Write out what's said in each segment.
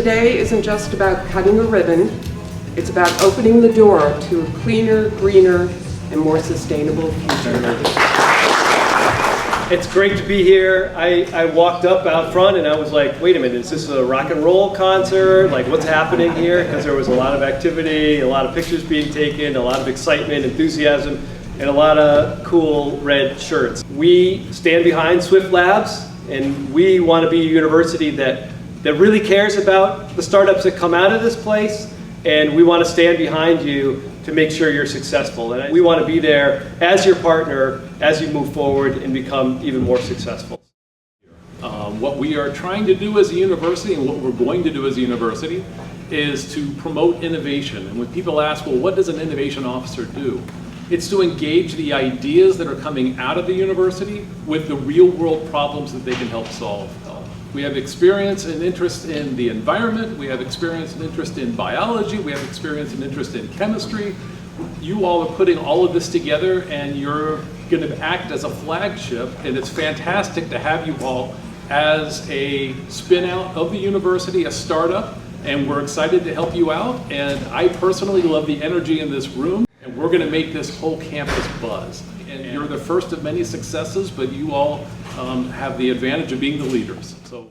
today isn't just about cutting a ribbon, it's about opening the door to a cleaner, greener, and more sustainable future. It's great to be here. I walked up out front and I was like, wait a minute, is this a rock and roll concert? Like, what's happening here? Because there was a lot of activity, a lot of pictures being taken, a lot of excitement, enthusiasm, and a lot of cool red shirts. We stand behind SWFTLabs, and we want to be a university that really cares about the startups that come out of this place, and we want to stand behind you to make sure you're successful. And we want to be there as your partner as you move forward and become even more successful. What we are trying to do as a university, and what we're going to do as a university, is to promote innovation. And when people ask, well, what does an innovation officer do? It's to engage the ideas that are coming out of the university with the real world problems that they can help solve. We have experience and interest in the environment, we have experience and interest in biology, we have experience and interest in chemistry. You all are putting all of this together and you're going to act as a flagship, and it's fantastic to have you all as a spin out of the university, a startup, and we're excited to help you out. And I personally love the energy in this room, and we're going to make this whole campus buzz. And you're the first of many successes, but you all have the advantage of being the leaders. So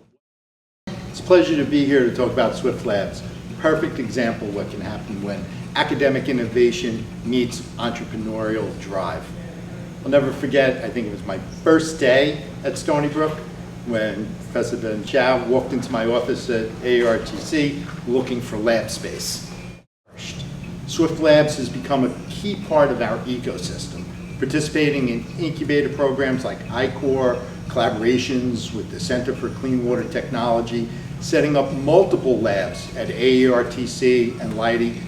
it's a pleasure to be here to talk about SWFTLabs. Perfect example of what can happen when academic innovation meets entrepreneurial drive. I'll never forget, I think it was my first day at Stony Brook when Professor Ben Chow walked into my office at ARTC looking for lab space. SWFTLabs has become a key part of our ecosystem, participating in incubator programs like I-Core, collaborations with the Center for Clean Water Technology, setting up multiple labs at ARTC and Leidy,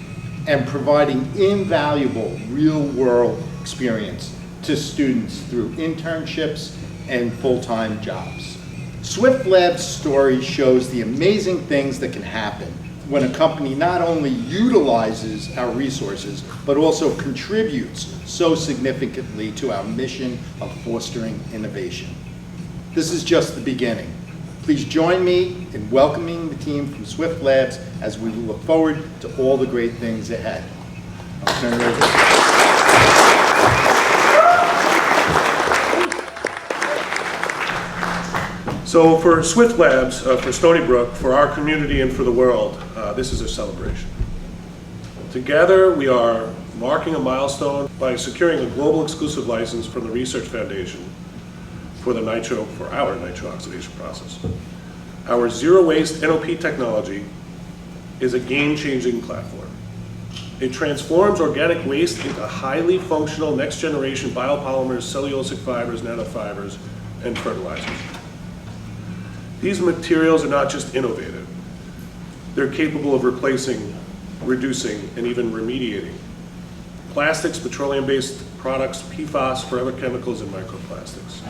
and providing invaluable real-world experience to students through internships and full-time jobs. SWFTLabs' story shows the amazing things that can happen when a company not only utilizes our resources, but also contributes so significantly to our mission of fostering innovation. This is just the beginning. Please join me in welcoming the team from SWFTLabs as we look forward to all the great things ahead. I'll turn it over. So for SWFTLabs, for Stony Brook, for our community and for the world, this is a celebration. Together we are marking a milestone by securing a global exclusive license from the Research Foundation for our nitro oxidation process. Our zero waste NOP technology is a game-changing platform. It transforms organic waste into highly functional next generation biopolymers, cellulosic fibers, nanofibers, and fertilizers. These materials are not just innovative. They're capable of replacing, reducing, and even remediating plastics, petroleum-based products, PFAS, forever chemicals, and microplastics.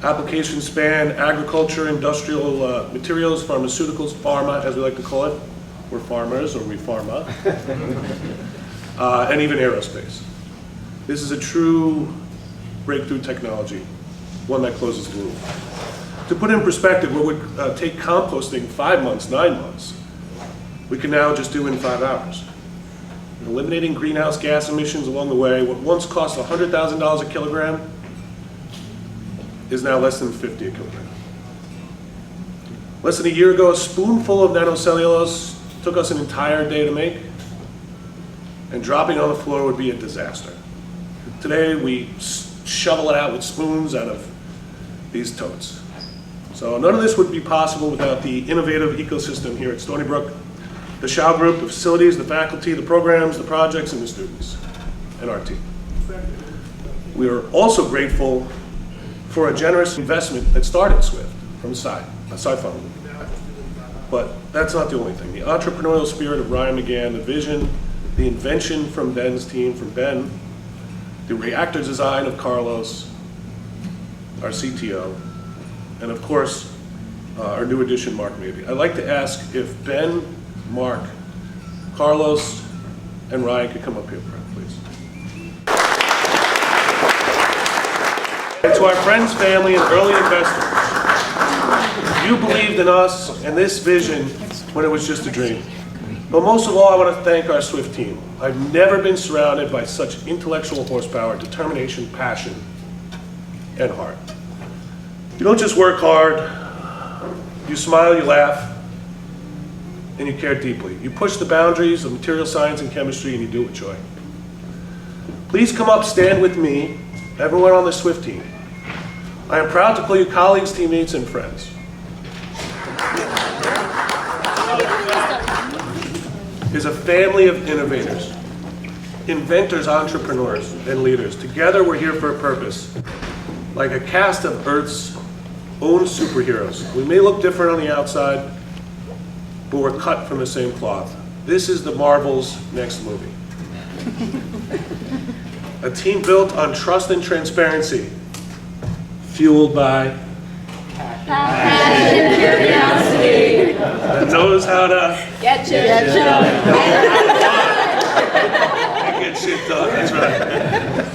Applications span agriculture, industrial materials, pharmaceuticals, pharma, as we like to call it. We're farmers, or we pharma, and even aerospace. This is a true breakthrough technology, one that closes the loop. To put in perspective, what would take composting 5 months, 9 months, we can now just do in 5 hours. Eliminating greenhouse gas emissions along the way, what once cost $100,000 a kilogram is now less than $50 a kilogram. Less than a year ago, a spoonful of nanocellulose took us an entire day to make, and dropping on the floor would be a disaster. Today, we shovel it out with spoons out of these totes. So none of this would be possible without the innovative ecosystem here at Stony Brook, the Chow Group, the facilities, the faculty, the programs, the projects, and the students, and our team. We are also grateful for a generous investment that started SWFT from the side funding. But that's not the only thing. The entrepreneurial spirit of Ryan McGann, the vision, the invention from Ben's team, from Ben, the reactor design of Carlos, our CTO, and of course, our new addition, Mark Mabey. I'd like to ask if Ben, Mark, Carlos, and Ryan could come up here, please. And to our friends, family, and early investors, You believed in us and this vision when it was just a dream. But most of all, I want to thank our SWFT team. I've never been surrounded by such intellectual horsepower, determination, passion, and heart. You don't just work hard, you smile, you laugh, and you care deeply. You push the boundaries of material science and chemistry, and you do it with joy. Please come up, stand with me, everyone on the SWFT team. I am proud to call you colleagues, teammates, and friends. Is a family of innovators, inventors, entrepreneurs, and leaders. Together we're here for a purpose. Like a cast of Earth's own superheroes. We may look different on the outside, but we're cut from the same cloth. This is the Marvel's next movie. A team built on trust and transparency, fueled by passion, curiosity, that knows how to get shit done. get shit done. That's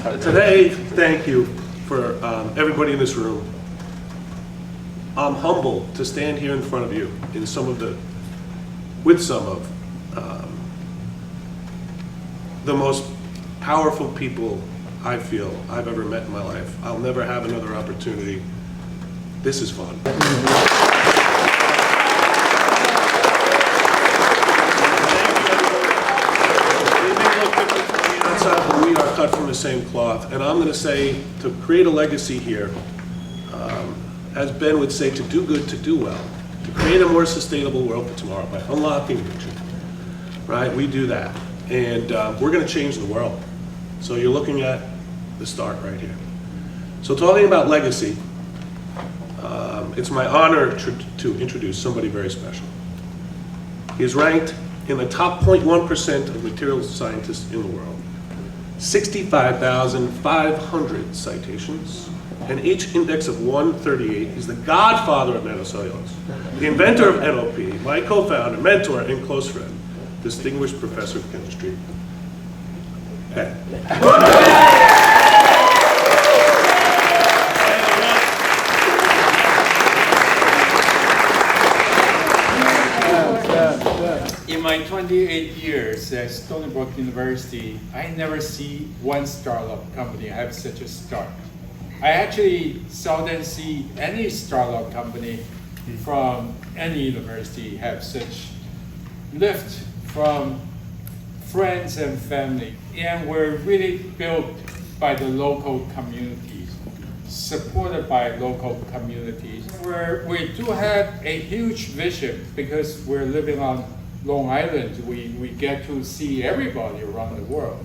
right. Today, thank you for everybody in this room. I'm humbled to stand here in front of you with some of the most powerful people I feel I've ever met in my life. I'll never have another opportunity. This is fun. We may look different from the outside, but we are cut from the same cloth. And I'm going to say, to create a legacy here, as Ben would say, to do good, to do well, to create a more sustainable world for tomorrow by unlocking nature. Right? We do that. And we're going to change the world. So you're looking at the start right here. So talking about legacy, it's my honor to introduce somebody very special. He is ranked in the top 0.1% of materials scientists in the world. 65,500 citations, an H index of 138. He's the godfather of nanocellulose, the inventor of NOP, my co-founder, mentor, and close friend, distinguished professor of chemistry. Ben. In my 28 years at Stony Brook University, I never see one startup company have such a start. I actually seldom see any startup company from any university have such lift from friends and family. And we're really built by the local communities, supported by local communities. We do have a huge vision because we're living on Long Island. We get to see everybody around the world.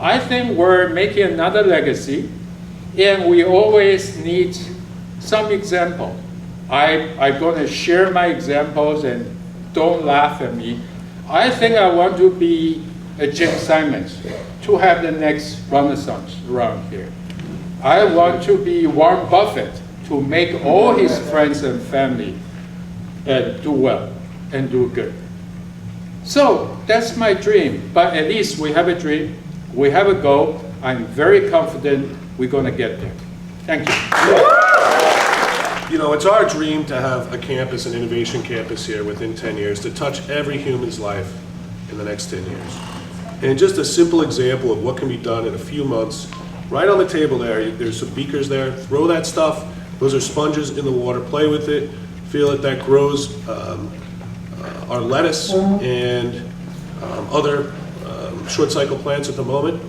I think we're making another legacy, and we always need some example. I'm going to share my examples, and don't laugh at me. I think I want to be a Jim Simons, to have the next Renaissance around here. I want to be Warren Buffett, to make all his friends and family do well and do good. So that's my dream, but at least we have a dream, we have a goal. I'm very confident we're going to get there. Thank you. You know, it's our dream to have a campus, an innovation campus here within 10 years, to touch every human's life in the next 10 years. And just a simple example of what can be done in a few months, right on the table there's some beakers there, throw that stuff, those are sponges in the water, play with it, feel it, that grows our lettuce and other short cycle plants at the moment.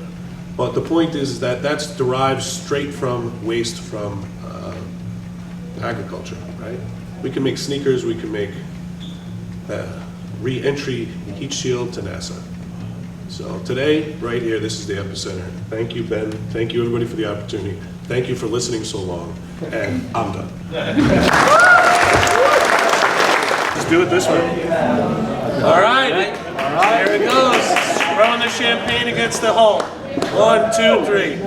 But the point is that that's derived straight from waste from agriculture, right? We can make sneakers, we can make re-entry heat shield to NASA. So today, right here, this is the epicenter. Thank you, Ben. Thank you, everybody, for the opportunity. Thank you for listening so long. And I'm done. Let's do it this way. All right. Here it goes. Throwing the champagne against the hull. 1, 2, 3.